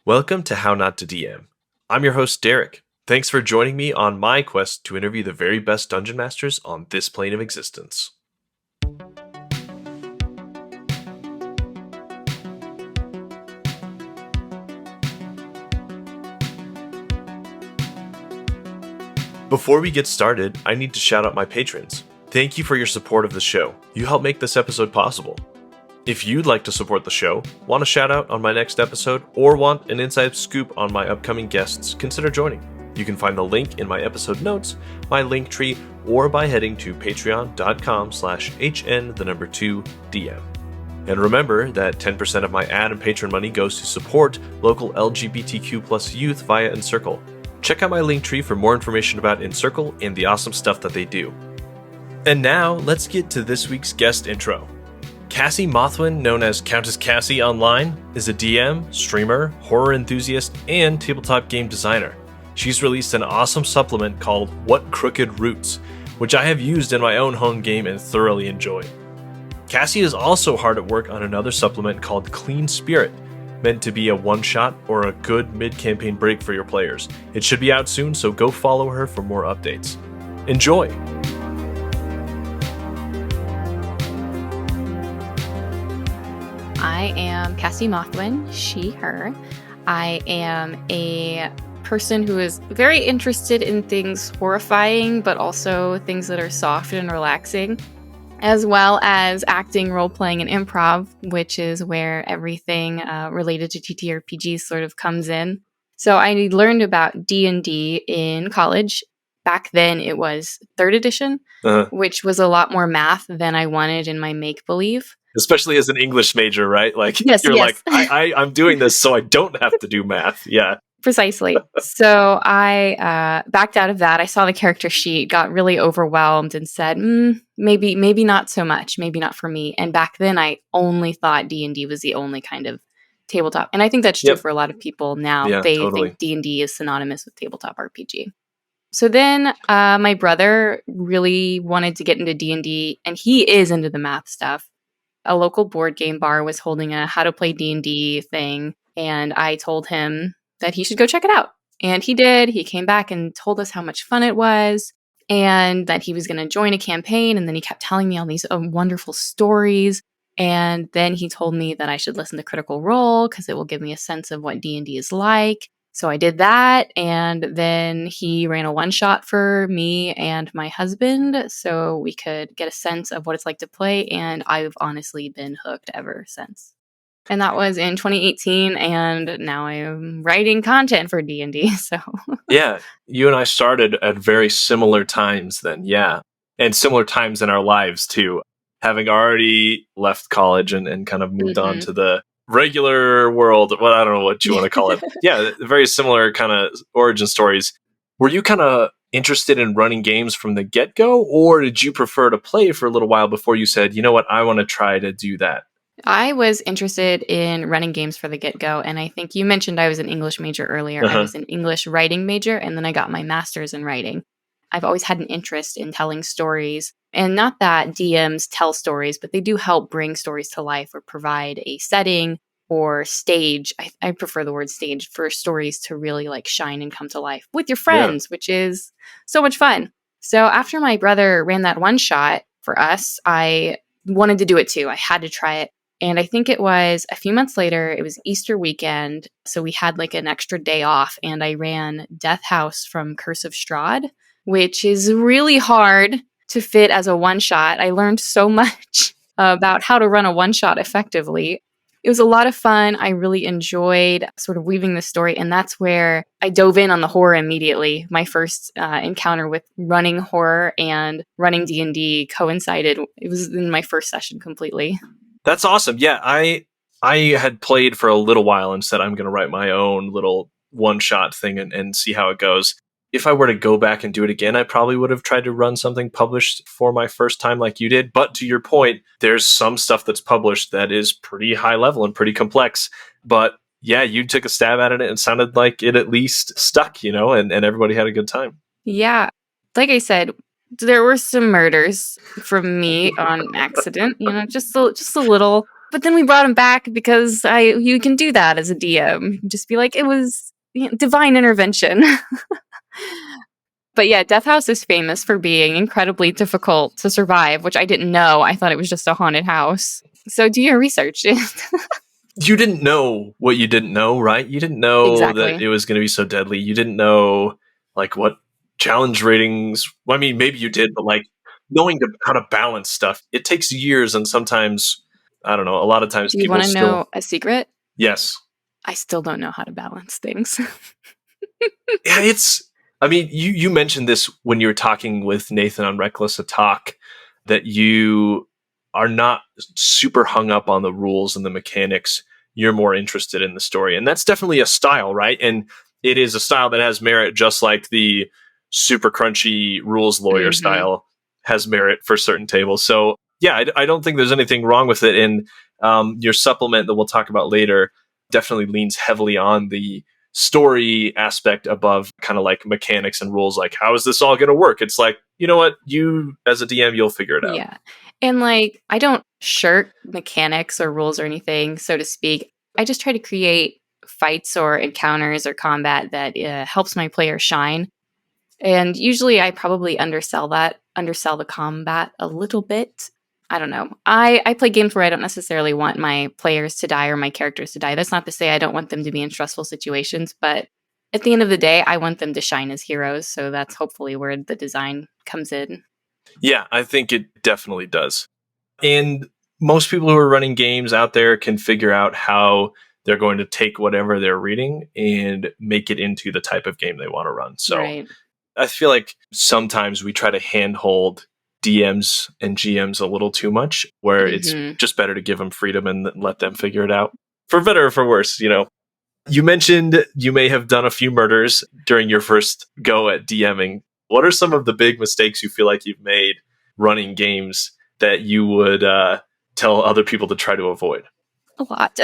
Welcome to How Not to DM. I'm your host, Derek. Thanks for joining me on my quest to interview the very best dungeon masters on this plane of existence. Before we get started, I need to shout out my patrons. Thank you for your support of the show. You help make this episode possible. If you'd like to support the show, want a shout out on my next episode, or want an inside scoop on my upcoming guests, consider joining. You can find the link in my episode notes, my Linktree, or by heading to patreon.com/HN2DM. And remember that 10% of my ad and patron money goes to support local LGBTQ+ youth via Encircle. Check out my Linktree for more information about Encircle and the awesome stuff that they do. And now, let's get to this week's guest intro. Cassi Mothwin, known as Countess Cassi online, is a DM, streamer, horror enthusiast, and tabletop game designer. She's released an awesome supplement called What Crooked Roots, which I have used in my own home game and thoroughly enjoyed. Cassi is also hard at work on another supplement called Clean Spirit, meant to be a one-shot or a good mid-campaign break for your players. It should be out soon, so go follow her for more updates. Enjoy! I am Cassi Mothwin, she, her. I am a person who is very interested in things horrifying, but also things that are soft and relaxing, as well as acting, role-playing, and improv, which is where everything related to TTRPGs sort of comes in. So I learned about D&D in college. Back then it was 3rd edition, which was a lot more math than I wanted in my make-believe. Especially as an English major, right? Like, yes. like, I'm doing this so I don't have to do math. Yeah. Precisely. So I backed out of that. I saw the character sheet, got really overwhelmed, and said, maybe not so much. Maybe not for me. And back then, I only thought D&D was the only kind of tabletop. And I think that's true for a lot of people now. Yeah, they totally think D&D is synonymous with tabletop RPG. So then my brother really wanted to get into D&D, and he is into the math stuff. A local board game bar was holding a how to play D&D thing, and I told him that he should go check it out. And he did. He came back and told us how much fun it was and that he was going to join a campaign. And then he kept telling me all these wonderful stories. And then he told me that I should listen to Critical Role because it will give me a sense of what D&D is like. So I did that, and then he ran a one-shot for me and my husband so we could get a sense of what it's like to play, and I've honestly been hooked ever since. And that was in 2018, and now I'm writing content for D&D, so... Yeah, you and I started at very similar times then, yeah. And similar times in our lives, too. Having already left college and kind of moved on to the regular world, well, I don't know what you want to call it. Yeah, very similar kind of origin stories. Were you kind of interested in running games from the get-go, or did you prefer to play for a little while before you said, you know what, I want to try to do that? I was interested in running games for the get-go, and I think you mentioned I was an English major earlier. I was an English writing major, and then I got my master's in writing. I've always had an interest in telling stories, and not that DMs tell stories, but they do help bring stories to life or provide a setting or stage. I prefer the word stage for stories to really like shine and come to life with your friends, which is so much fun. So after my brother ran that one shot for us, I wanted to do it too. I had to try it. And I think it was a few months later, it was Easter weekend. So we had like an extra day off, and I ran Death House from Curse of Strahd, which is really hard to fit as a one-shot. I learned so much about how to run a one-shot effectively. It was a lot of fun. I really enjoyed sort of weaving the story, and that's where I dove in on the horror immediately. My first encounter with running horror and running D&D coincided. It was in my first session completely. That's awesome. Yeah, I had played for a little while and said I'm going to write my own little one-shot thing and see how it goes. If I were to go back and do it again, I probably would have tried to run something published for my first time like you did. But to your point, there's some stuff that's published that is pretty high level and pretty complex. But yeah, you took a stab at it and it sounded like it at least stuck, and everybody had a good time. Yeah. Like I said, there were some murders from me on accident, just a little But then we brought him back because you can do that as a DM. You can just be like, it was divine intervention. But yeah, Death House is famous for being incredibly difficult to survive, which I didn't know. I thought it was just a haunted house. So do your research. You didn't know what you didn't know, right? You didn't know that Exactly. it was going to be so deadly. You didn't know like what challenge ratings. Well, I mean, maybe you did, but like knowing how to balance stuff, it takes years, and sometimes I don't know. A lot of times Do you people want to still know a secret? yes. I still don't know how to balance things. Yeah, it's. I mean, you mentioned this when you were talking with Nathan on Reckless Attack that you are not super hung up on the rules and the mechanics. You're more interested in the story, and that's definitely a style, right? And it is a style that has merit, just like the super crunchy rules lawyer Mm-hmm. style has merit for certain tables. So, yeah, I don't think there's anything wrong with it. And your supplement that we'll talk about later definitely leans heavily on the story aspect above kind of like mechanics and rules. Like, how is this all going to work? It's like, you know what? You, as a DM, you'll figure it out. Yeah. And like, I don't shirk mechanics or rules or anything, so to speak. I just try to create fights or encounters or combat that helps my player shine. And usually I probably undersell the combat a little bit. I don't know. I play games where I don't necessarily want my players to die or my characters to die. That's not to say I don't want them to be in stressful situations, but at the end of the day, I want them to shine as heroes. So that's hopefully where the design comes in. Yeah, I think it definitely does. And most people who are running games out there can figure out how they're going to take whatever they're reading and make it into the type of game they want to run. So Right. I feel like sometimes we try to handhold DMs and GMs a little too much, where it's Mm-hmm. just better to give them freedom and let them figure it out. For better or for worse, you know. You mentioned you may have done a few murders during your first go at DMing. What are some of the big mistakes you feel like you've made running games that you would tell other people to try to avoid? A lot.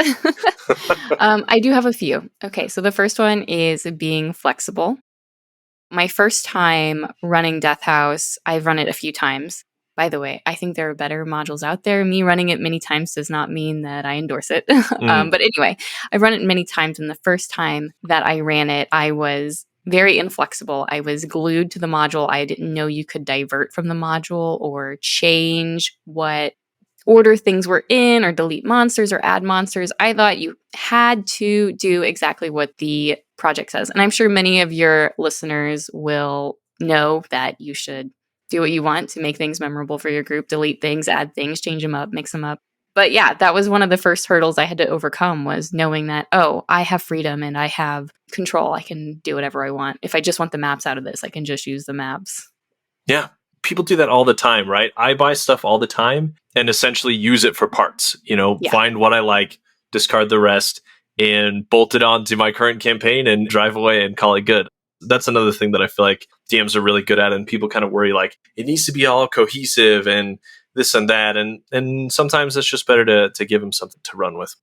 I do have a few. Okay, so the first one is being flexible. My first time running Death House, I've run it a few times. By the way, I think there are better modules out there. Me running it many times does not mean that I endorse it. Mm, But anyway, I've run it many times. And the first time that I ran it, I was very inflexible. I was glued to the module. I didn't know you could divert from the module or change what order things were in or delete monsters or add monsters. I thought you had to do exactly what the project says. And I'm sure many of your listeners will know that you should do what you want to make things memorable for your group, delete things, add things, change them up, mix them up. But yeah, that was one of the first hurdles I had to overcome, was knowing that, oh, I have freedom and I have control. I can do whatever I want. If I just want the maps out of this, I can just use the maps. yeah, people do that all the time, right? I buy stuff all the time and essentially use it for parts. You know, Yeah. find what I like, discard the rest, and bolt it onto my current campaign and drive away and call it good. That's another thing that I feel like DMs are really good at, and people kind of worry like it needs to be all cohesive and this and that, and sometimes it's just better to give them something to run with.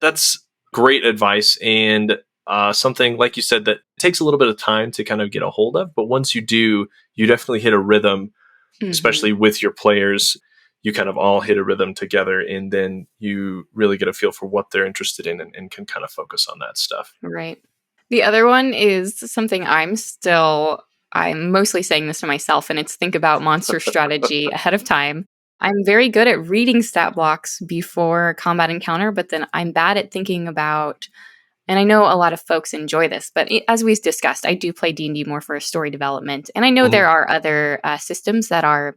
That's great advice, and something like you said that takes a little bit of time to kind of get a hold of, but once you do, you definitely hit a rhythm, Mm-hmm. especially with your players. You kind of all hit a rhythm together, and then you really get a feel for what they're interested in, and can kind of focus on that stuff. Right. The other one is something I'm mostly saying this to myself, and it's think about monster strategy ahead of time. I'm very good at reading stat blocks before combat encounter, but then I'm bad at thinking about, and I know a lot of folks enjoy this, but as we discussed, I do play D&D more for story development. And I know Mhm. there are other systems that are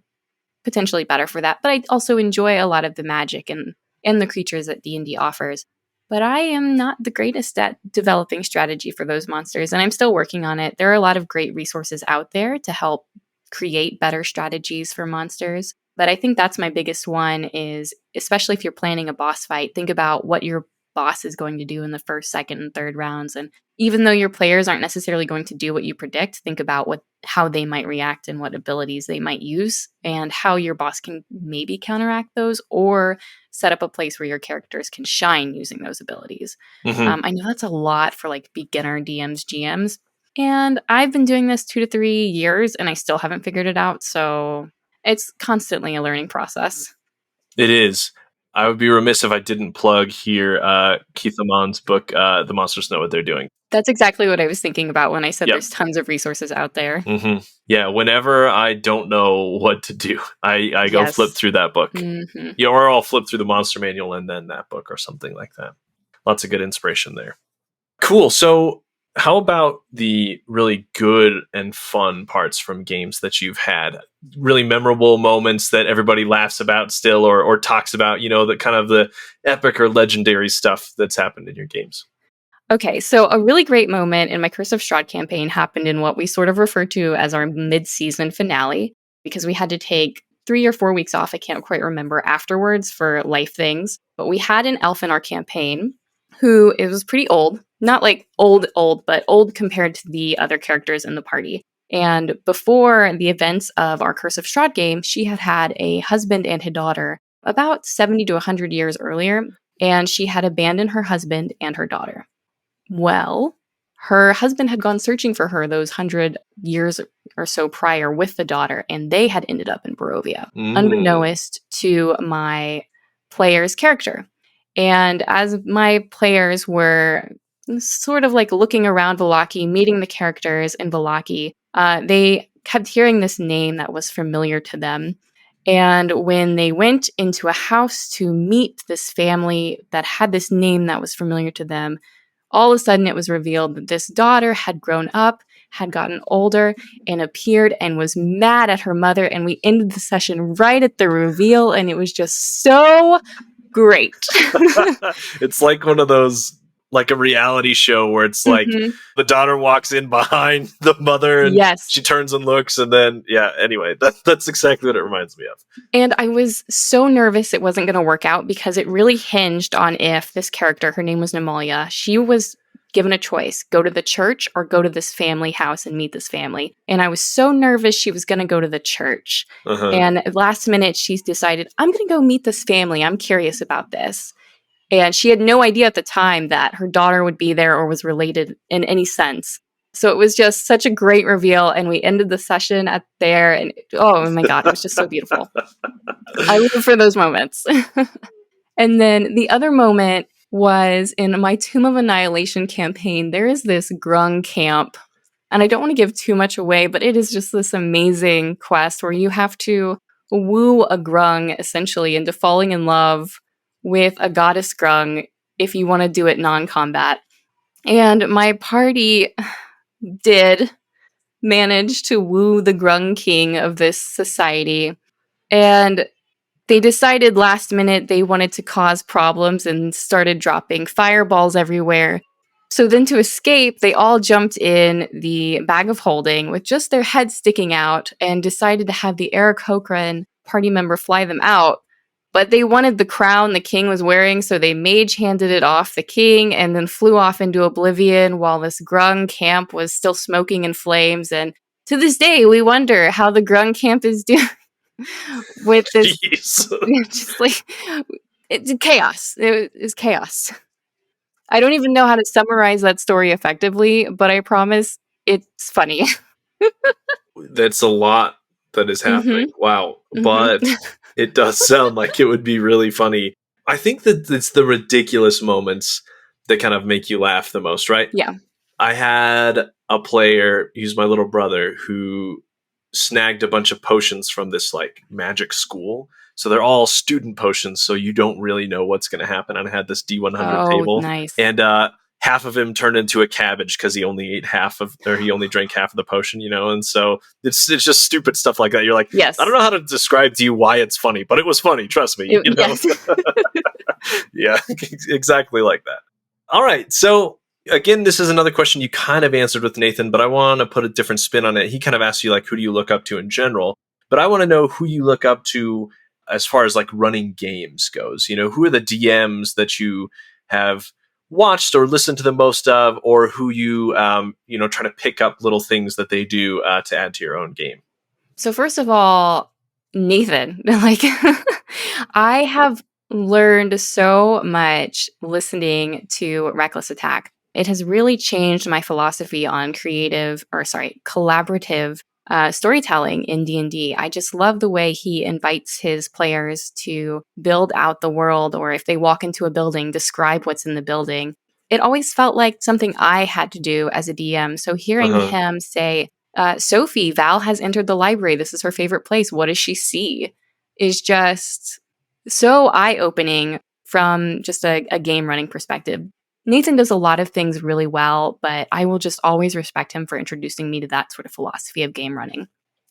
potentially better for that, but I also enjoy a lot of the magic and the creatures that D&D offers. But I am not the greatest at developing strategy for those monsters, and I'm still working on it. There are a lot of great resources out there to help create better strategies for monsters. But I think that's my biggest one, is especially if you're planning a boss fight, think about what your boss is going to do in the first, second, and third rounds. And even though your players aren't necessarily going to do what you predict, think about how they might react and what abilities they might use, and how your boss can maybe counteract those or set up a place where your characters can shine using those abilities. Mhm. I know that's a lot for like beginner DMs, GMs, and I've been doing this 2 to 3 years and I still haven't figured it out. So it's constantly a learning process. It is. I would be remiss if I didn't plug here Keith Amon's book, The Monsters Know What They're Doing. That's exactly what I was thinking about when I said Yep. there's tons of resources out there. Mm-hmm. Yeah, whenever I don't know what to do, I go flip through that book. Mm-hmm. Yeah, or I'll flip through the Monster Manual and then that book or something like that. Lots of good inspiration there. Cool. So how about the really good and fun parts from games that you've had? Really memorable moments that everybody laughs about still or talks about, the kind of the epic or legendary stuff that's happened in your games. Okay, so a really great moment in my Curse of Strahd campaign happened in what we sort of refer to as our mid-season finale, because we had to take 3 or 4 weeks off, I can't quite remember, afterwards for life things. But we had an elf in our campaign who was pretty old, not like old, but old compared to the other characters in the party. And before the events of our Curse of Strahd game, she had a husband and a daughter about 70 to 100 years earlier, and she had abandoned her husband and her daughter. Well, her husband had gone searching for her those 100 years or so prior with the daughter, and they had ended up in Barovia, unbeknownst to my player's character. And as my players were sort of like looking around Vallaki, meeting the characters in Vallaki, they kept hearing this name that was familiar to them. And when they went into a house to meet this family that had this name that was familiar to them, all of a sudden it was revealed that this daughter had grown up, had gotten older, and appeared and was mad at her mother. And we ended the session right at the reveal, and it was just so great. It's like one of those, like a reality show where it's like the daughter walks in behind the mother and she turns and looks, and then anyway, that's exactly what it reminds me of. And I was so nervous it wasn't going to work out, because it really hinged on if this character, her name was Nemalia, she was given a choice: go to the church or go to this family house and meet this family. And I was so nervous she was going to go to the church. And last minute she's decided, I'm going to go meet this family, I'm curious about this. And she had no idea at the time that her daughter would be there or was related in any sense. So it was just such a great reveal, and we ended the session there, and oh my god, it was just so beautiful. I live for those moments. And then the other moment was in my Tomb of Annihilation campaign. There is this grung camp, and I don't want to give too much away, but it is just this amazing quest where you have to woo a grung, essentially, into falling in love with a goddess grung if you want to do it non-combat. And my party did manage to woo the grung king of this society, and they decided last minute they wanted to cause problems and started dropping fireballs everywhere. So then to escape, they all jumped in the bag of holding with just their heads sticking out and decided to have the Eric Hokren party member fly them out. But they wanted the crown the king was wearing, so they mage-handed it off the king and then flew off into oblivion while this grung camp was still smoking in flames. And to this day, we wonder how the grung camp is doing with this. Just like, it's chaos. It's chaos. I don't even know how to summarize that story effectively, but I promise it's funny. That's a lot that is happening. Wow. But it does sound like it would be really funny. I think that it's the ridiculous moments that kind of make you laugh the most, right? Yeah. I had a player, he's my little brother, who snagged a bunch of potions from this like magic school. So they're all student potions, so you don't really know what's going to happen. And I had this D100 table. Nice. And half of him turned into a cabbage because he only drank half of the potion, and so it's just stupid stuff like that. You're like, yes. I don't know how to describe to you why it's funny, but it was funny, trust me. Yes. Yeah, exactly like that. All right, so again, this is another question you kind of answered with Nathan, but I want to put a different spin on it. He kind of asked you, like, who do you look up to in general? But I want to know who you look up to as far as like running games goes. Who are the DMs that you have watched or listened to the most of, or who you try to pick up little things that they do to add to your own game? So first of all, Nathan, like I have learned so much listening to Reckless Attack. It has really changed my philosophy on collaborative storytelling in D&D. I just love the way he invites his players to build out the world, or if they walk into a building, describe what's in the building. It always felt like something I had to do as a DM. So hearing him say, Sophie, Val has entered the library. This is her favorite place. What does she see? Is just so eye-opening from just a game running perspective. Nathan does a lot of things really well, but I will just always respect him for introducing me to that sort of philosophy of game running.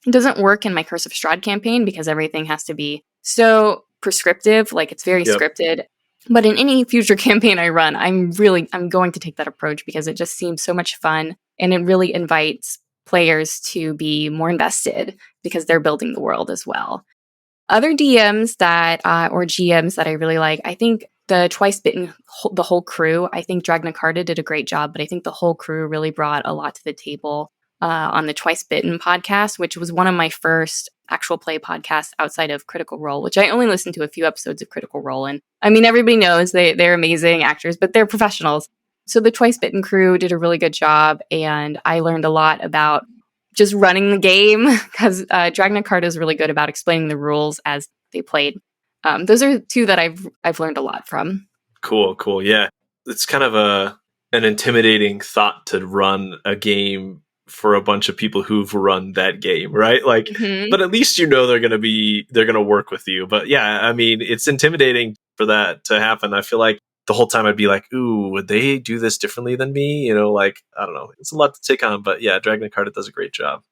It doesn't work in my Curse of Strahd campaign because everything has to be so prescriptive, like it's very scripted. But in any future campaign I run, I'm going to take that approach because it just seems so much fun, and it really invites players to be more invested because they're building the world as well. Other DMs that or GMs that I really like, I think the Twice Bitten, the whole crew, I think Dragna Carta did a great job, but I think the whole crew really brought a lot to the table on the Twice Bitten podcast, which was one of my first actual play podcasts outside of Critical Role, which I only listened to a few episodes of Critical Role. And I mean, everybody knows they're amazing actors, but they're professionals. So the Twice Bitten crew did a really good job, and I learned a lot about just running the game because Dragna Carta is really good about explaining the rules as they played. Those are two that I've learned a lot from. Cool. Yeah. It's kind of an intimidating thought to run a game for a bunch of people who've run that game, right? Like, but at least you know they're going to work with you. But yeah, I mean, it's intimidating for that to happen. I feel like the whole time I'd be like, ooh, would they do this differently than me? You know, like, I don't know. It's a lot to take on, but yeah, Dragna Carta does a great job.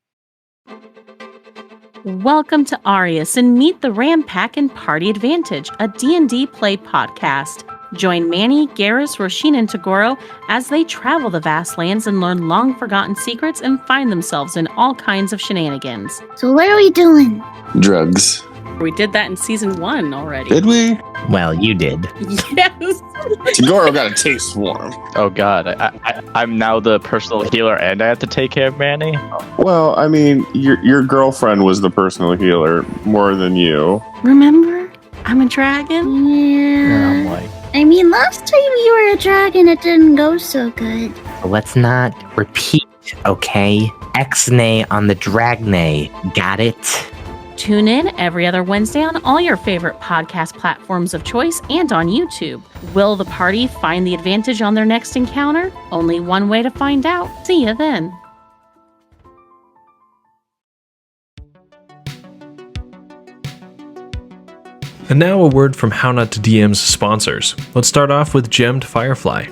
Welcome to Arius and meet the Ram Pack and Party Advantage, a D&D play podcast. Join Manny, Garrus, Roshin, and Tagoro as they travel the vast lands and learn long-forgotten secrets and find themselves in all kinds of shenanigans. So what are we doing? Drugs. We did that in season 1 already. Did we? Well, you did. Yes. Tagoro got a taste for him. Oh god, I'm now the personal healer and I have to take care of Manny? Well, I mean, your girlfriend was the personal healer more than you. Remember? I'm a dragon? Yeah. Oh, like, I mean, last time you were a dragon, it didn't go so good. Let's not repeat, okay? X-nay on the Dragnay. Got it? Tune in every other Wednesday on all your favorite podcast platforms of choice and on YouTube. Will the party find the advantage on their next encounter? Only one way to find out. See you then. And now a word from How Not to DM's sponsors. Let's start off with Gemmed Firefly.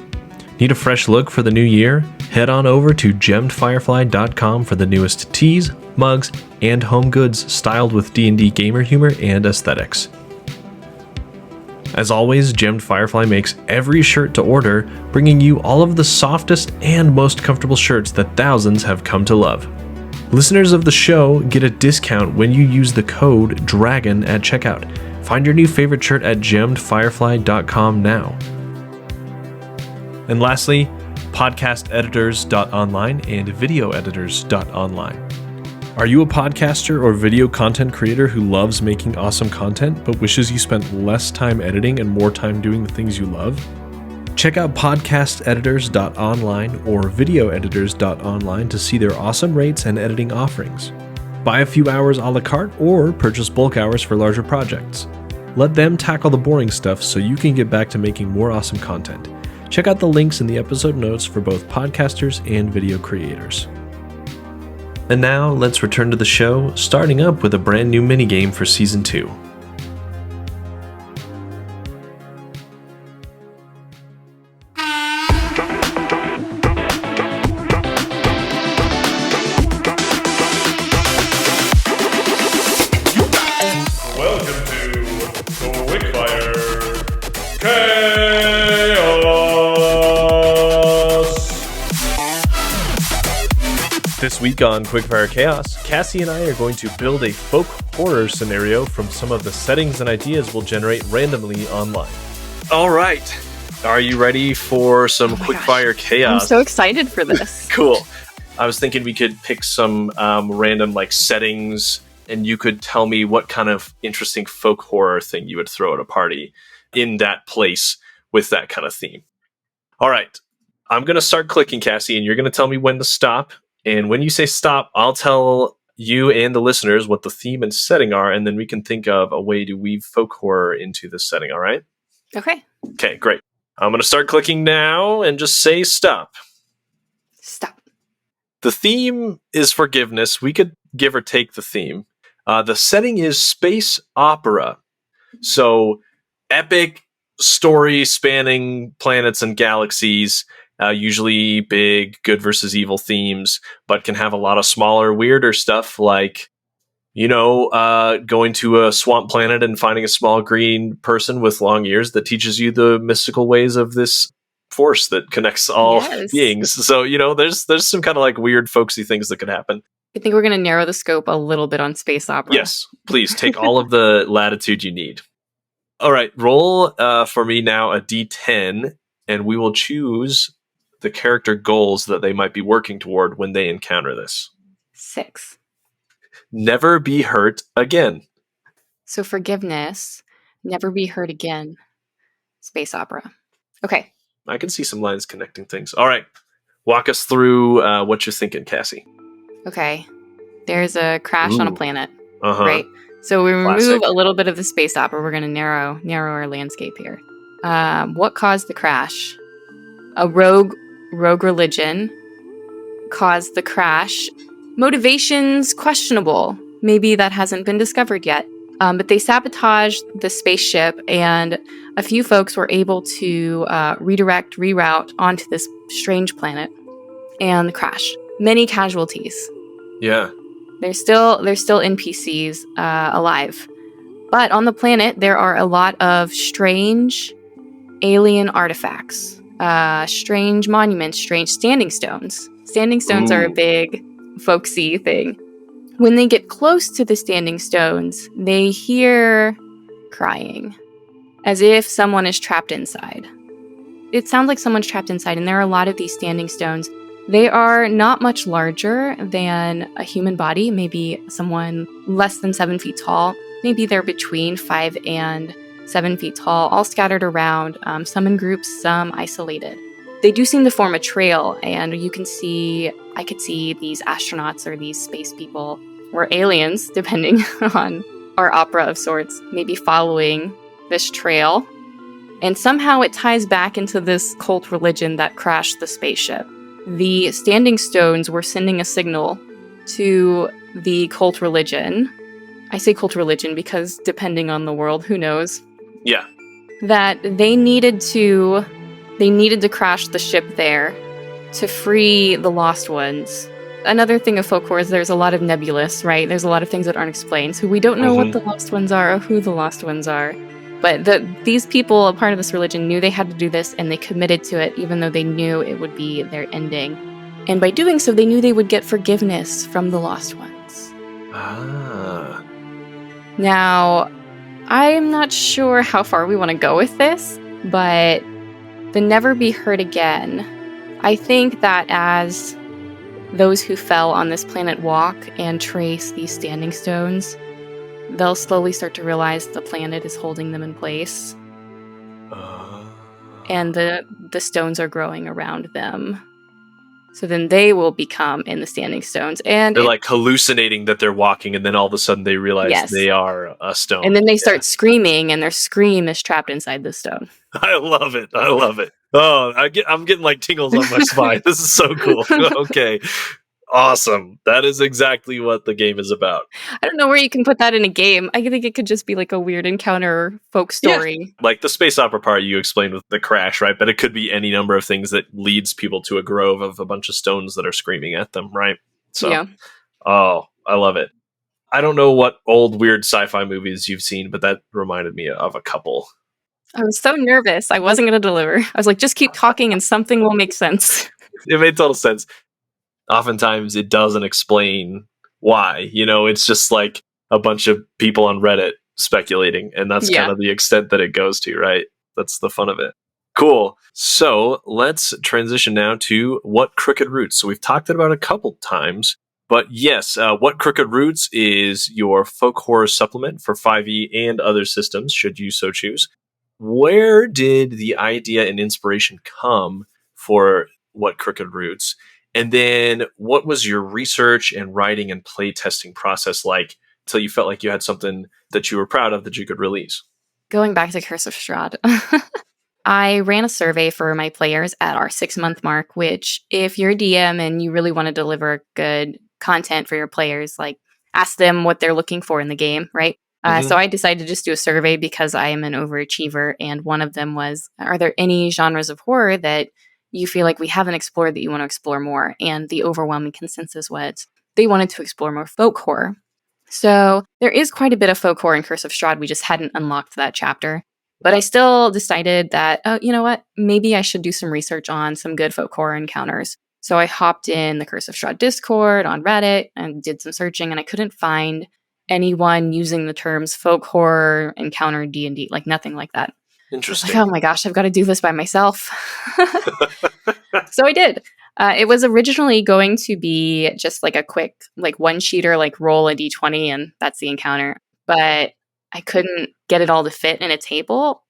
Need a fresh look for the new year? Head on over to gemmedfirefly.com for the newest tees, mugs, and home goods styled with D&D gamer humor and aesthetics. As always, Gemmed Firefly makes every shirt to order, bringing you all of the softest and most comfortable shirts that thousands have come to love. Listeners of the show get a discount when you use the code DRAGON at checkout. Find your new favorite shirt at gemmedfirefly.com now. And lastly, Podcasteditors.online and Videoeditors.online. Are you a podcaster or video content creator who loves making awesome content but wishes you spent less time editing and more time doing the things you love? Check out Podcasteditors.online or Videoeditors.online to see their awesome rates and editing offerings. Buy a few hours a la carte or purchase bulk hours for larger projects. Let them tackle the boring stuff so you can get back to making more awesome content. Check out the links in the episode notes for both podcasters and video creators. And now, let's return to the show, starting up with a brand new minigame for Season 2. Welcome to Quickfire Chaos! This week on Quickfire Chaos, Cassi and I are going to build a folk horror scenario from some of the settings and ideas we'll generate randomly online. All right. Are you ready for some Quickfire Chaos? I'm so excited for this. Cool. I was thinking we could pick some random settings, and you could tell me what kind of interesting folk horror thing you would throw at a party in that place with that kind of theme. All right. I'm going to start clicking, Cassi, and you're going to tell me when to stop. And when you say stop, I'll tell you and the listeners what the theme and setting are, and then we can think of a way to weave folk horror into this setting, all right? Okay. Okay, great. I'm going to start clicking now and just say stop. Stop. The theme is forgiveness. We could give or take the theme. The setting is space opera. So, epic story spanning planets and galaxies, usually big good versus evil themes, but can have a lot of smaller, weirder stuff like, going to a swamp planet and finding a small green person with long ears that teaches you the mystical ways of this force that connects all beings. So, there's some kind of like weird folksy things that could happen. I think we're going to narrow the scope a little bit on space opera. Yes, please take all of the latitude you need. All right, roll for me now a d10, and we will choose the character goals that they might be working toward when they encounter this. 6. Never be hurt again. So forgiveness, never be hurt again. Space opera. Okay. I can see some lines connecting things. All right, walk us through what you're thinking, Cassie. Okay. There's a crash on a planet, right? So we remove Classic. a little bit of the space opera. We're going to narrow our landscape here. What caused the crash? A rogue religion caused the crash. Motivations questionable. Maybe that hasn't been discovered yet. But they sabotaged the spaceship, and a few folks were able to reroute onto this strange planet and crash. Many casualties. Yeah. There's still NPCs alive. But on the planet, there are a lot of strange alien artifacts, strange monuments, strange standing stones. Standing stones are a big folksy thing. When they get close to the standing stones, they hear crying, as if someone is trapped inside. It sounds like someone's trapped inside, and there are a lot of these standing stones. They are not much larger than a human body, maybe someone less than 7 feet tall. Maybe they're between 5 and 7 feet tall, all scattered around, some in groups, some isolated. They do seem to form a trail, and I could see these astronauts or these space people, or aliens, depending on our opera of sorts, maybe following this trail. And somehow it ties back into this cult religion that crashed the spaceship. The standing stones were sending a signal to the cult religion. I say cult religion because depending on the world, who knows? Yeah. That they needed to crash the ship there to free the lost ones. Another thing of folk horror is there's a lot of nebulous, right? There's a lot of things that aren't explained. So we don't know what the lost ones are or who the lost ones are. But these people, a part of this religion, knew they had to do this, and they committed to it, even though they knew it would be their ending. And by doing so, they knew they would get forgiveness from the lost ones. Ah. Now, I'm not sure how far we want to go with this, but the never be hurt again. I think that as those who fell on this planet walk and trace these standing stones, they'll slowly start to realize the planet is holding them in place. And the stones are growing around them. So then they will become in the standing stones. And they're like hallucinating that they're walking, and then all of a sudden they realize they are a stone. And then they start screaming, and their scream is trapped inside the stone. I love it. Oh, I'm getting like tingles on my spine. This is so cool. Okay. Awesome. That is exactly what the game is about. I don't know where you can put that in a game. I think it could just be like a weird encounter folk story. Yeah. Like the space opera part you explained with the crash, right? But it could be any number of things that leads people to a grove of a bunch of stones that are screaming at them, right? So, yeah. Oh, I love it. I don't know what old weird sci-fi movies you've seen, but that reminded me of a couple. I was so nervous. I wasn't going to deliver. I was like, just keep talking and something will make sense. It made total sense. Oftentimes it doesn't explain why, it's just like a bunch of people on Reddit speculating, and that's kind of the extent that it goes to, right? That's the fun of it. Cool. So let's transition now to What Crooked Roots. So we've talked about it a couple times, but yes, What Crooked Roots is your folk horror supplement for 5e and other systems, should you so choose. Where did the idea and inspiration come for What Crooked Roots? And then what was your research and writing and play testing process like until you felt like you had something that you were proud of that you could release? Going back to Curse of Strahd, I ran a survey for my players at our 6-month mark, which if you're a DM and you really want to deliver good content for your players, like ask them what they're looking for in the game, right? So I decided to just do a survey because I am an overachiever. And one of them was, are there any genres of horror that you feel like we haven't explored that you want to explore more? And the overwhelming consensus was they wanted to explore more folk horror. So there is quite a bit of folk horror in Curse of Strahd. We just hadn't unlocked that chapter. But I still decided that, oh, you know what? Maybe I should do some research on some good folk horror encounters. So I hopped in the Curse of Strahd Discord on Reddit and did some searching, and I couldn't find anyone using the terms folk horror encounter D&D, like nothing like that. Interesting. I was like, oh my gosh, I've got to do this by myself. So I did. It was originally going to be just like a quick, like one-sheeter, like roll a d20 and that's the encounter. But I couldn't get it all to fit in a table.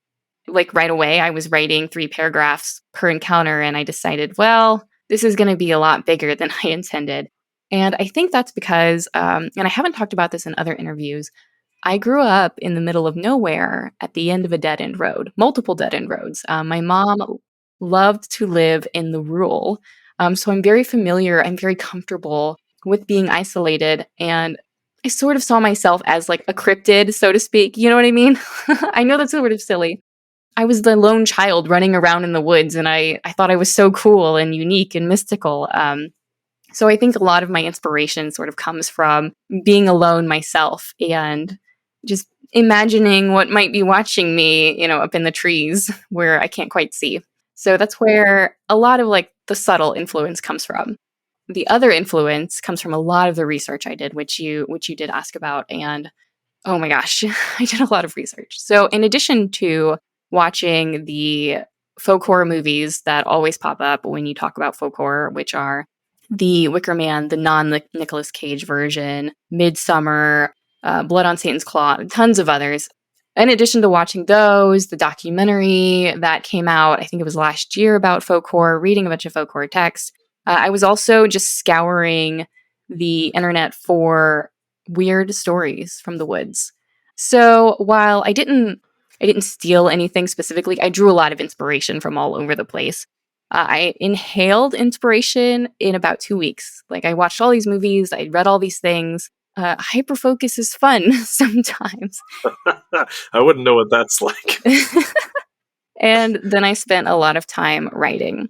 Like right away, I was writing 3 paragraphs per encounter, and I decided, well, this is going to be a lot bigger than I intended. And I think that's because, and I haven't talked about this in other interviews, I grew up in the middle of nowhere at the end of a dead-end road, multiple dead-end roads. My mom loved to live in the rural. So I'm very familiar, I'm very comfortable with being isolated, and I sort of saw myself as like a cryptid, so to speak. You know what I mean? I know that's sort of silly. I was the lone child running around in the woods, and I thought I was so cool and unique and mystical. So I think a lot of my inspiration sort of comes from being alone myself and just imagining what might be watching me, you know, up in the trees where I can't quite see. So that's where a lot of like the subtle influence comes from. The other influence comes from a lot of the research I did, which you did ask about. And oh my gosh, I did a lot of research. So in addition to watching the folk horror movies that always pop up when you talk about folk horror, which are The Wicker Man, the non-Nicolas Cage version, Midsummer, Blood on Satan's Claw, tons of others. In addition to watching those, the documentary that came out, I think it was last year, about folk horror, reading a bunch of folk horror texts, I was also just scouring the internet for weird stories from the woods. So while I didn't steal anything specifically, I drew a lot of inspiration from all over the place. I inhaled inspiration in about 2 weeks. Like I watched all these movies, I read all these things. Hyperfocus is fun sometimes. I wouldn't know what that's like. And then I spent a lot of time writing.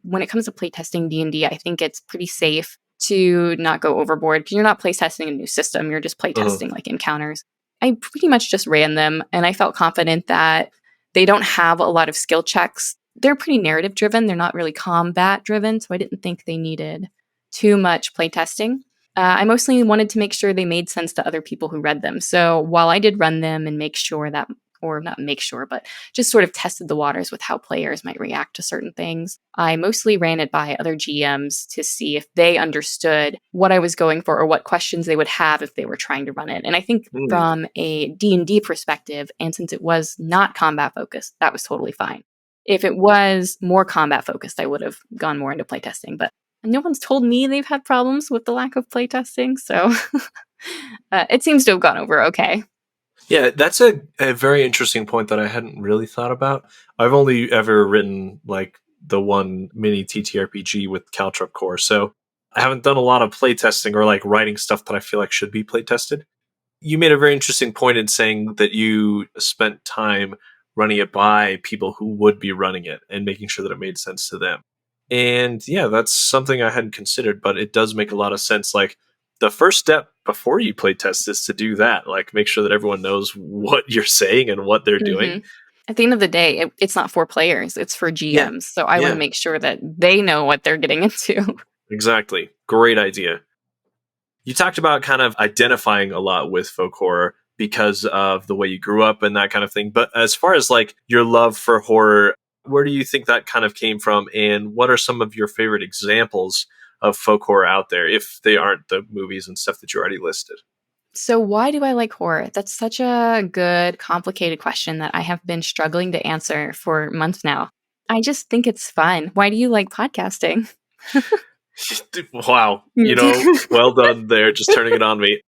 When it comes to playtesting D&D, I think it's pretty safe to not go overboard because you're not playtesting a new system. You're just playtesting like encounters. I pretty much just ran them, and I felt confident that they don't have a lot of skill checks. They're pretty narrative driven. They're not really combat driven, so I didn't think they needed too much playtesting. I mostly wanted to make sure they made sense to other people who read them. So while I did run them and make sure that, or not make sure, but just sort of tested the waters with how players might react to certain things, I mostly ran it by other GMs to see if they understood what I was going for or what questions they would have if they were trying to run it. And I think from a D&D perspective, and since it was not combat focused, that was totally fine. If it was more combat focused, I would have gone more into playtesting, but no one's told me they've had problems with the lack of playtesting, so it seems to have gone over okay. Yeah, that's a very interesting point that I hadn't really thought about. I've only ever written like the one mini TTRPG with Caltrop Core, so I haven't done a lot of playtesting or like writing stuff that I feel like should be playtested. You made a very interesting point in saying that you spent time running it by people who would be running it and making sure that it made sense to them. And yeah, that's something I hadn't considered, but it does make a lot of sense. Like the first step before you play test is to do that. Like make sure that everyone knows what you're saying and what they're doing. At the end of the day, it's not for players, it's for GMs. Yeah. So I want to make sure that they know what they're getting into. Exactly. Great idea. You talked about kind of identifying a lot with folk horror because of the way you grew up and that kind of thing. But as far as like your love for horror, where do you think that kind of came from? And what are some of your favorite examples of folk horror out there, if they aren't the movies and stuff that you already listed? So why do I like horror? That's such a good, complicated question that I have been struggling to answer for months now. I just think it's fun. Why do you like podcasting? Wow. Well done there, just turning it on me.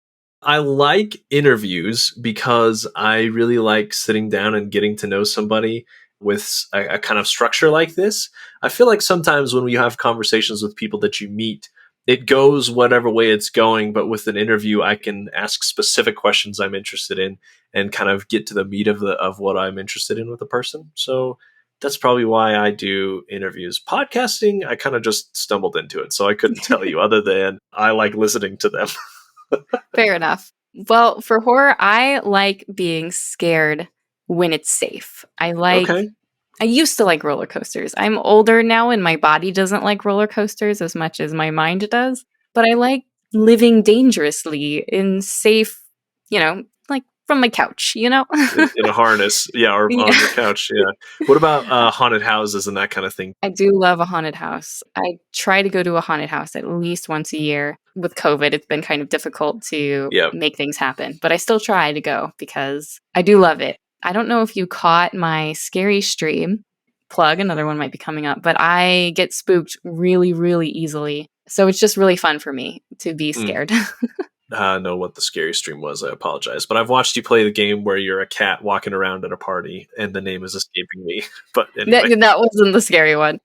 I like interviews because I really like sitting down and getting to know somebody with a kind of structure like this. I feel like sometimes when we have conversations with people that you meet, it goes whatever way it's going, but with an interview, I can ask specific questions I'm interested in and kind of get to the meat of what I'm interested in with a person. So that's probably why I do interviews. Podcasting, I kind of just stumbled into it, so I couldn't tell you other than I like listening to them. Fair enough. Well, for horror, I like being scared when it's safe. Okay. I used to like roller coasters. I'm older now and my body doesn't like roller coasters as much as my mind does. But I like living dangerously in safe, like from my couch, in a harness, or on your couch, What about haunted houses and that kind of thing? I do love a haunted house. I try to go to a haunted house at least once a year. With COVID, it's been kind of difficult to make things happen, but I still try to go because I do love it. I don't know if you caught my scary stream. Plug, another one might be coming up, but I get spooked really, really easily. So it's just really fun for me to be scared. I know what the scary stream was. I apologize. But I've watched you play the game where you're a cat walking around at a party and the name is escaping me. But anyway. That wasn't the scary one.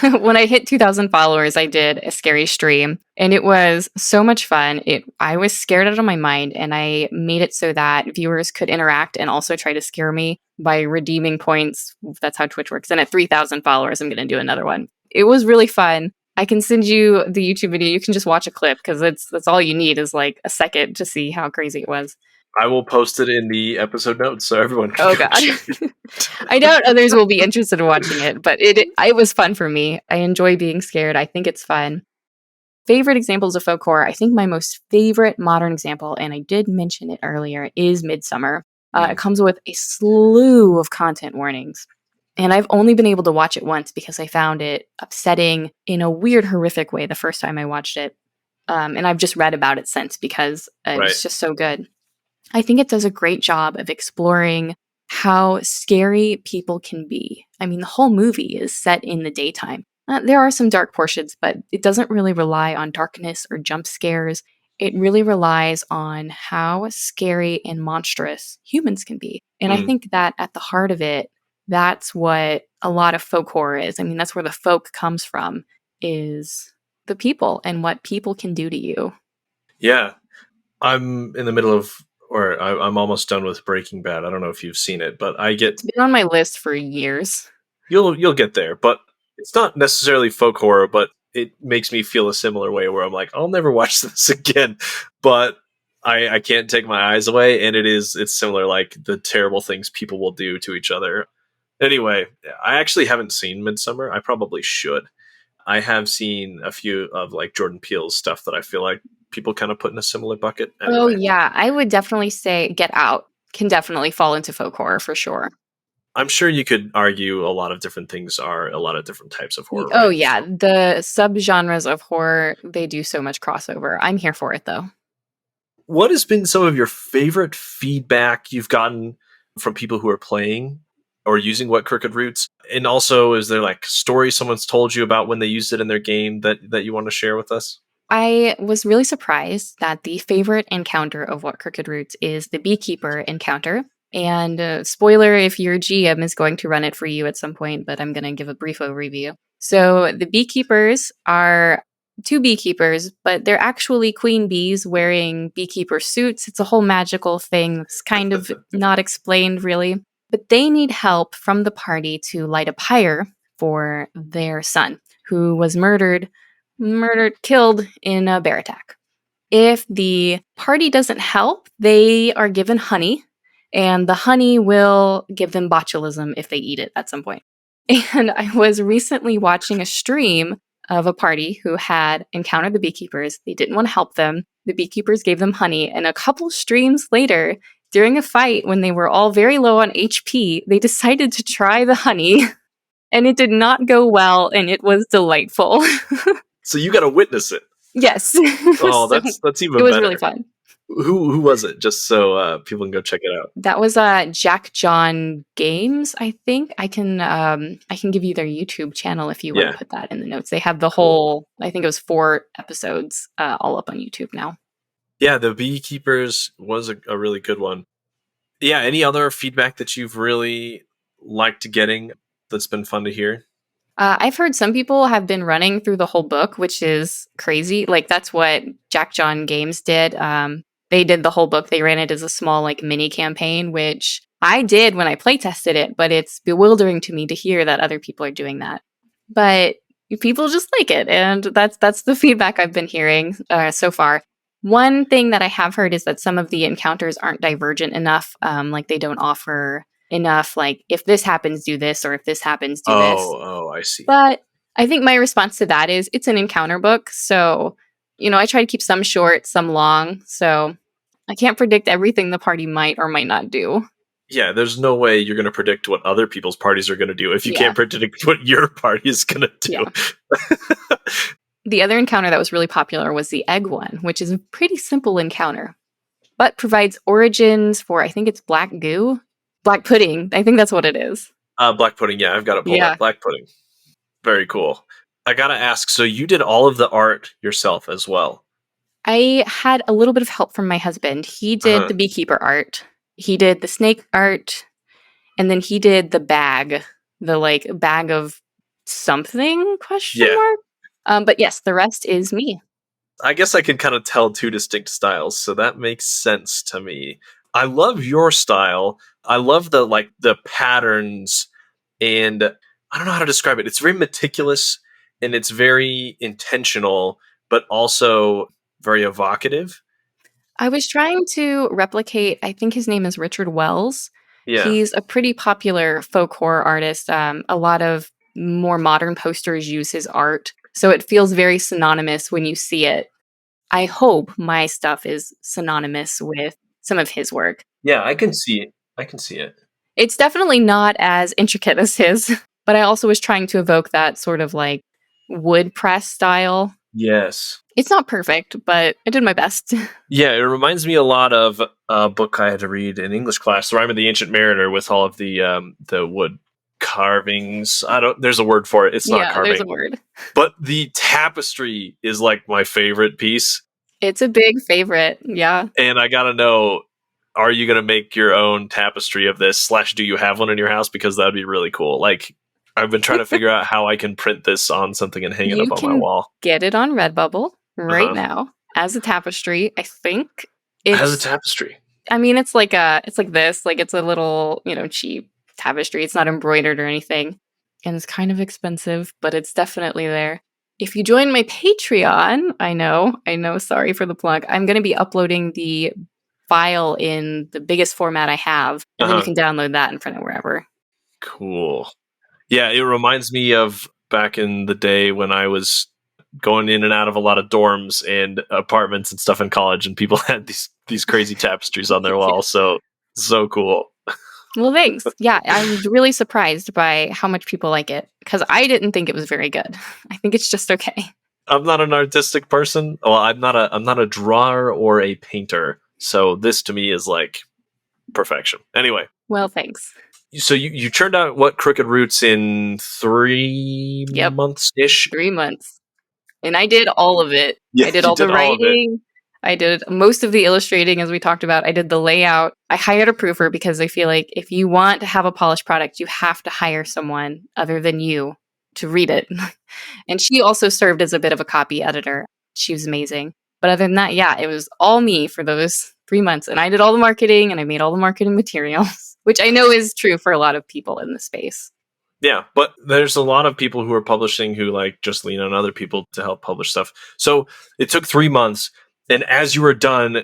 When I hit 2,000 followers, I did a scary stream and it was so much fun. I was scared out of my mind and I made it so that viewers could interact and also try to scare me by redeeming points. That's how Twitch works. And at 3,000 followers, I'm going to do another one. It was really fun. I can send you the YouTube video. You can just watch a clip because that's all you need is like a second to see how crazy it was. I will post it in the episode notes so everyone can God. I doubt others will be interested in watching it, but it was fun for me. I enjoy being scared. I think it's fun. Favorite examples of folk horror. I think my most favorite modern example, and I did mention it earlier, is Midsummer. It comes with a slew of content warnings. And I've only been able to watch it once because I found it upsetting in a weird, horrific way the first time I watched it. And I've just read about it since because it's just so good. I think it does a great job of exploring how scary people can be. I mean, the whole movie is set in the daytime. There are some dark portions, but it doesn't really rely on darkness or jump scares. It really relies on how scary and monstrous humans can be. And I think that at the heart of it, that's what a lot of folk horror is. I mean, that's where the folk comes from, is the people and what people can do to you. Yeah. I'm in the middle of, or I'm almost done with Breaking Bad. I don't know if you've seen it, but it's been on my list for years. You'll get there, but it's not necessarily folk horror, but it makes me feel a similar way where I'm like, I'll never watch this again, but I can't take my eyes away. And it's similar, like the terrible things people will do to each other. Anyway, I actually haven't seen Midsummer. I probably should. I have seen a few of like Jordan Peele's stuff that I feel like people kind of put in a similar bucket. Anyway. Oh yeah, I would definitely say Get Out can definitely fall into folk horror for sure. I'm sure you could argue a lot of different things are a lot of different types of horror. Oh yeah, the subgenres of horror, they do so much crossover. I'm here for it though. What has been some of your favorite feedback you've gotten from people who are playing or using What Crooked Roots? And also, is there like stories someone's told you about when they used it in their game that you want to share with us? I was really surprised that the favorite encounter of What Crooked Roots is the beekeeper encounter. And spoiler if your GM is going to run it for you at some point, but I'm going to give a brief overview. So the beekeepers are two beekeepers, but they're actually queen bees wearing beekeeper suits. It's a whole magical thing that's kind of not explained really. But they need help from the party to light a pyre for their son, who was killed in a bear attack. If the party doesn't help, they are given honey, and the honey will give them botulism if they eat it at some point. And I was recently watching a stream of a party who had encountered the beekeepers. They didn't want to help them. The beekeepers gave them honey, and a couple streams later, during a fight when they were all very low on HP, they decided to try the honey, and it did not go well, and it was delightful. So you got to witness it. Yes. Oh, that's even better. It was really fun. Who was it? Just so people can go check it out. That was Jack John Games, I think. I can give you their YouTube channel if you want to put that in the notes. They have the whole, I think it was 4 episodes all up on YouTube now. Yeah, the Beekeepers was a really good one. Yeah, any other feedback that you've really liked getting that's been fun to hear? I've heard some people have been running through the whole book, which is crazy. Like, that's what Jack John Games did. They did the whole book. They ran it as a small, like, mini campaign, which I did when I playtested it, but it's bewildering to me to hear that other people are doing that. But people just like it, and that's the feedback I've been hearing so far. One thing that I have heard is that some of the encounters aren't divergent enough. Like, they don't offer enough, like, if this happens, do this, or if this happens, do this. Oh, I see. But I think my response to that is it's an encounter book. So, I try to keep some short, some long. So I can't predict everything the party might or might not do. Yeah, there's no way you're going to predict what other people's parties are going to do if you can't predict what your party is going to do. Yeah. The other encounter that was really popular was the egg one, which is a pretty simple encounter, but provides origins for, I think it's black goo? Black pudding. I think that's what it is. Black pudding, yeah, I've got it pulled up. Black pudding. Very cool. I gotta ask, so you did all of the art yourself as well? I had a little bit of help from my husband. He did the beekeeper art. He did the snake art. And then he did the bag. The, like, bag of something, question mark? But yes, the rest is me. I guess I can kind of tell 2 distinct styles, so that makes sense to me. I love your style. I love the patterns, and I don't know how to describe it. It's very meticulous and it's very intentional, but also very evocative. I was trying to replicate, I think his name is Richard Wells. Yeah. He's a pretty popular folk horror artist. A lot of more modern posters use his art, so it feels very synonymous when you see it. I hope my stuff is synonymous with some of his work. Yeah, I can see it. It's definitely not as intricate as his, but I also was trying to evoke that sort of like wood press style. Yes. It's not perfect, but I did my best. Yeah, it reminds me a lot of a book I had to read in English class, The Rime of the Ancient Mariner, with all of the wood carvings. There's a word for it. It's not carving. There's a word. But the tapestry is like my favorite piece. It's a big favorite, yeah. And I gotta know, are you gonna make your own tapestry of this? / do you have one in your house? Because that'd be really cool. Like, I've been trying to figure out how I can print this on something and hang it up on my wall. Get it on Redbubble right now as a tapestry. I think it's as a tapestry. I mean, it's like this. Like, it's a little, cheap tapestry. It's not embroidered or anything, and it's kind of expensive, but it's definitely there. If you join my Patreon, I know, sorry for the plug, I'm going to be uploading the file in the biggest format I have, and then you can download that and print it wherever. Cool. Yeah, it reminds me of back in the day when I was going in and out of a lot of dorms and apartments and stuff in college, and people had these crazy tapestries on their walls. So cool. Well, thanks. Yeah, I was really surprised by how much people like it, because I didn't think it was very good. I think it's just okay. I'm not an artistic person. Well, I'm not a drawer or a painter. So this to me is like perfection. Anyway. Well, thanks. So you churned out what, Crooked Roots in 3 months-ish? 3 months. And I did all of it. Yeah, I did all the writing. I did most of the illustrating, as we talked about. I did the layout. I hired a proofer because I feel like if you want to have a polished product, you have to hire someone other than you to read it. And she also served as a bit of a copy editor. She was amazing. But other than that, yeah, it was all me for those 3 months. And I did all the marketing, and I made all the marketing materials, which I know is true for a lot of people in the space. Yeah, but there's a lot of people who are publishing who like just lean on other people to help publish stuff. So it took 3 months. And as you were done,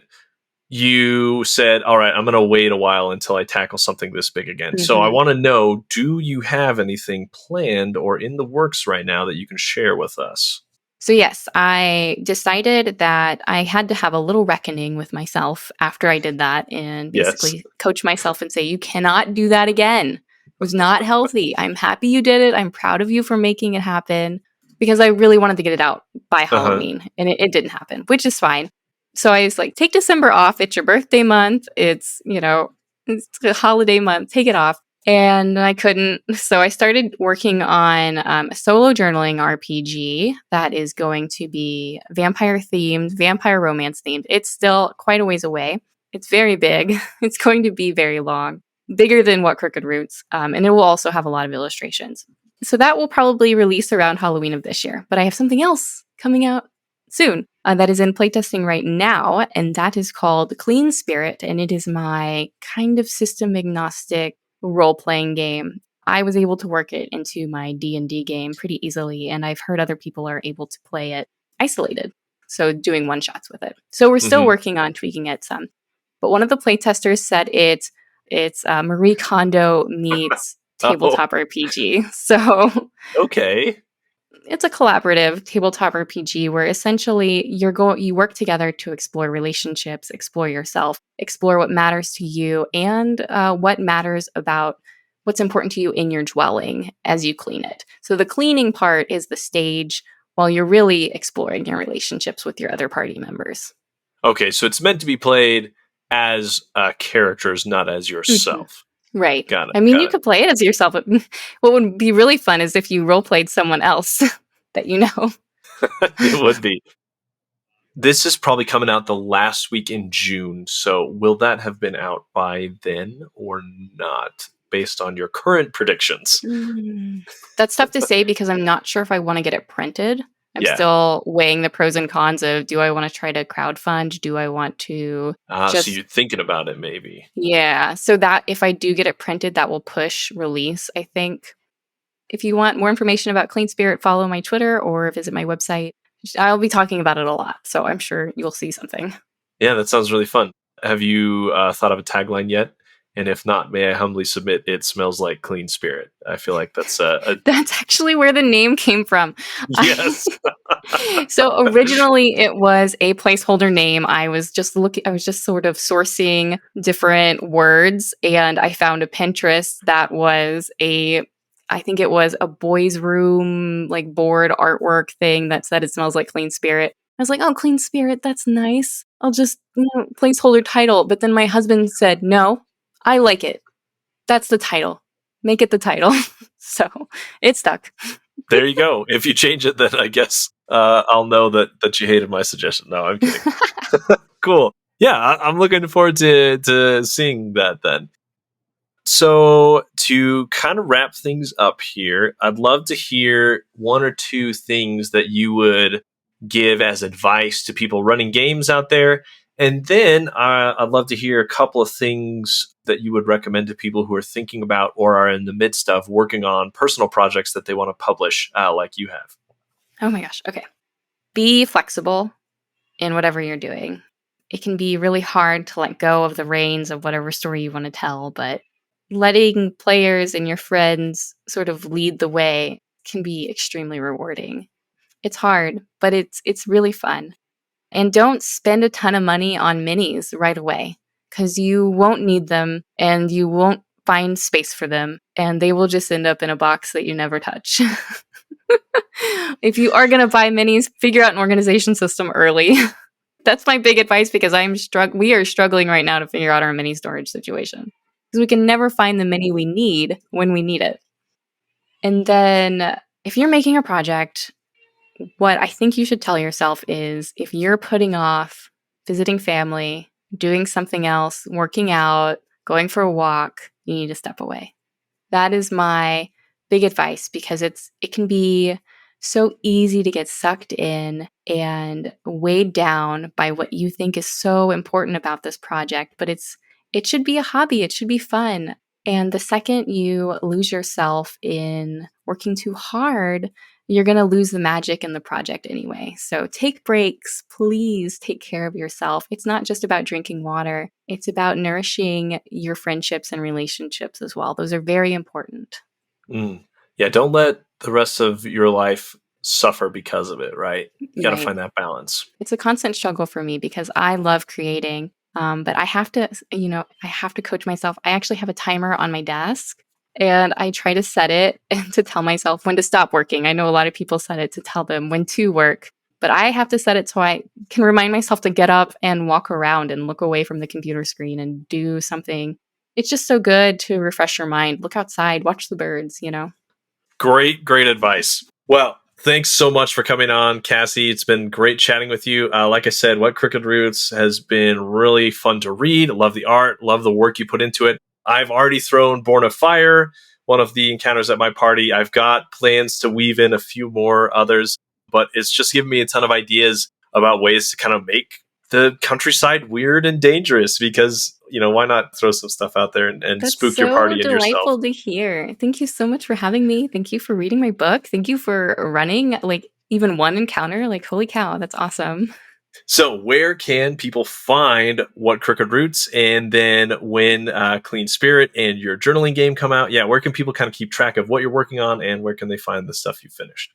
you said, all right, I'm going to wait a while until I tackle something this big again. Mm-hmm. So I want to know, do you have anything planned or in the works right now that you can share with us? So yes, I decided that I had to have a little reckoning with myself after I did that, and basically coach myself and say, you cannot do that again. It was not healthy. I'm happy you did it. I'm proud of you for making it happen, because I really wanted to get it out by Halloween, and it didn't happen, which is fine. So I was like, take December off. It's your birthday month. It's, it's a holiday month. Take it off. And I couldn't. So I started working on a solo journaling RPG that is going to be vampire themed, vampire romance themed. It's still quite a ways away. It's very big. It's going to be very long, bigger than What Crooked Roots. And it will also have a lot of illustrations. So that will probably release around Halloween of this year. But I have something else coming out soon that is in playtesting right now. And that is called Clean Spirit. And it is my kind of system agnostic role-playing game. I was able to work it into my D&D game pretty easily. And I've heard other people are able to play it isolated. So doing one-shots with it. So we're still working on tweaking it some. But one of the playtesters said it's Marie Kondo meets tabletop RPG. So okay, it's a collaborative tabletop RPG where essentially you work together to explore relationships, explore yourself, explore what matters to you, and what matters about what's important to you in your dwelling as you clean it. So the cleaning part is the stage while you're really exploring your relationships with your other party members. Okay, so it's meant to be played as characters, not as yourself. Right. Got it. I mean, you could play it as yourself. But what would be really fun is if you role-played someone else that you know. It would be. This is probably coming out the last week in June. So will that have been out by then or not, based on your current predictions? That's tough to say because I'm not sure if I want to get it printed. I'm still weighing the pros and cons of, do I want to try to crowdfund? Do I want to so you're thinking about it maybe. Yeah. So that if I do get it printed, that will push release, I think. If you want more information about Clean Spirit, follow my Twitter or visit my website. I'll be talking about it a lot, so I'm sure you'll see something. Yeah, that sounds really fun. Have you thought of a tagline yet? And if not, may I humbly submit, it smells like Clean Spirit. I feel like that's That's actually where the name came from. Yes. So originally it was a placeholder name. I was just sort of sourcing different words, and I found a Pinterest that was I think it was a boys' room, like board artwork thing that said it smells like Clean Spirit. I was like, oh, Clean Spirit, that's nice. I'll just, placeholder title. But then my husband said, no, I like it. That's the title. Make it the title. So it stuck. There you go. If you change it, then I guess I'll know that you hated my suggestion. No, I'm kidding. Cool. Yeah, I'm looking forward to seeing that then. So to kind of wrap things up here, I'd love to hear one or two things that you would give as advice to people running games out there. And then I'd love to hear a couple of things that you would recommend to people who are thinking about or are in the midst of working on personal projects that they want to publish like you have. Oh my gosh. Okay. Be flexible in whatever you're doing. It can be really hard to let go of the reins of whatever story you want to tell, but letting players and your friends sort of lead the way can be extremely rewarding. It's hard, but it's really fun. And don't spend a ton of money on minis right away, because you won't need them and you won't find space for them, and they will just end up in a box that you never touch. If you are going to buy minis, figure out an organization system early. That's my big advice, because we are struggling right now to figure out our mini storage situation, because we can never find the mini we need when we need it. And then if you're making a project, what I think you should tell yourself is, if you're putting off visiting family, doing something else, working out, going for a walk, you need to step away. That is my big advice, because it can be so easy to get sucked in and weighed down by what you think is so important about this project. But it should be a hobby. It should be fun. And the second you lose yourself in working too hard, you're going to lose the magic in the project anyway. So take breaks. Please take care of yourself. It's not just about drinking water. It's about nourishing your friendships and relationships as well. Those are very important. Yeah, don't let the rest of your life suffer because of it, right? You got to find that balance. It's a constant struggle for me, because I love creating, but I have to coach myself. I actually have a timer on my desk, and I try to set it and to tell myself when to stop working. I know a lot of people set it to tell them when to work, But I have to set it so I can remind myself to get up and walk around and look away from the computer screen and do something. It's just so good to refresh your mind. Look outside, watch the birds, Great advice. Well, thanks so much for coming on, Cassi. It's been great chatting with you. Like I said, What Crooked Roots has been really fun to read. Love the art, love the work you put into it. I've already thrown Born of Fire, one of the encounters at my party. I've got plans to weave in a few more others, but it's just given me a ton of ideas about ways to kind of make the countryside weird and dangerous, because why not throw some stuff out there and spook your party and yourself. That's so delightful to hear. Thank you so much for having me. Thank you for reading my book. Thank you for running even one encounter. Holy cow, that's awesome. So where can people find What Crooked Roots? And then when Clean Spirit and your journaling game come out, where can people kind of keep track of what you're working on, and where can they find the stuff you finished?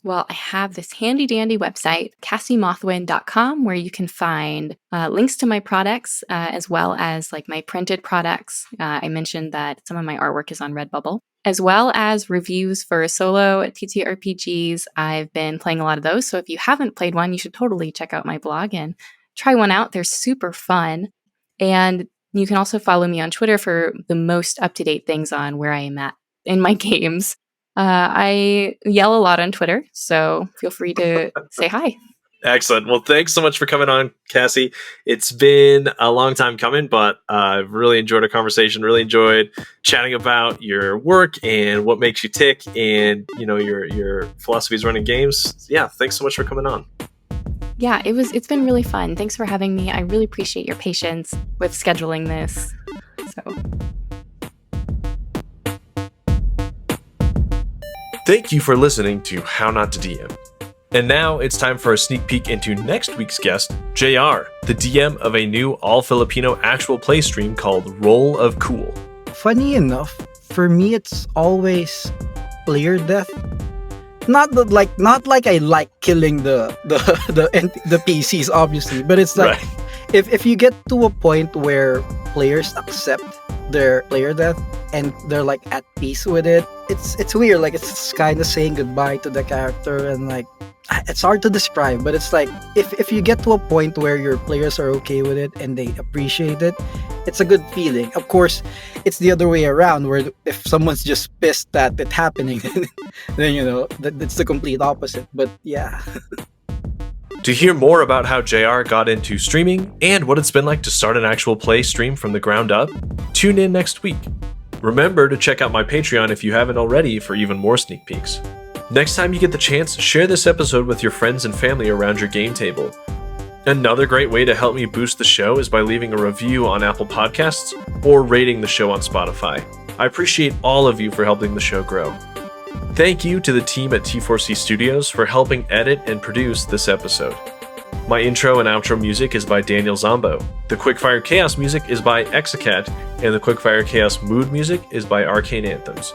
Well, I have this handy dandy website, CassiMothwin.com, where you can find links to my products, as well as my printed products. I mentioned that some of my artwork is on Redbubble, as well as reviews for solo TTRPGs. I've been playing a lot of those, so if you haven't played one, you should totally check out my blog and try one out. They're super fun. And you can also follow me on Twitter for the most up-to-date things on where I am at in my games. I yell a lot on Twitter, so feel free to say hi. Excellent. Well, thanks so much for coming on, Cassi. It's been a long time coming, but I've really enjoyed our conversation, really enjoyed chatting about your work and what makes you tick and, your philosophies running games. Yeah, thanks so much for coming on. Yeah, it's been really fun. Thanks for having me. I really appreciate your patience with scheduling this. So... Thank you for listening to How Not to DM. And now it's time for a sneak peek into next week's guest, JR, the DM of a new all-Filipino actual play stream called Roll of Cool. Funny enough, for me it's always player death. Not like I like killing the PCs, obviously, but it's like right. if you get to a point where players accept their player death and they're at peace with it, it's weird. It's kind of saying goodbye to the character, and it's hard to describe, but it's if you get to a point where your players are okay with it and they appreciate it, it's a good feeling. Of course, it's the other way around, where if someone's just pissed that it's happening, then that's the complete opposite. But yeah. To hear more about how JR got into streaming and what it's been like to start an actual play stream from the ground up, tune in next week. Remember to check out my Patreon if you haven't already for even more sneak peeks. Next time you get the chance, share this episode with your friends and family around your game table. Another great way to help me boost the show is by leaving a review on Apple Podcasts or rating the show on Spotify. I appreciate all of you for helping the show grow. Thank you to the team at T4C Studios for helping edit and produce this episode. My intro and outro music is by Danijel Zambo. The Quickfire Chaos music is by Exacat, and the Quickfire Chaos mood music is by Arcane Anthems.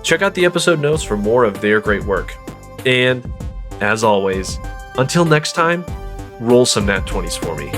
Check out the episode notes for more of their great work. And, as always, until next time, roll some nat 20s for me.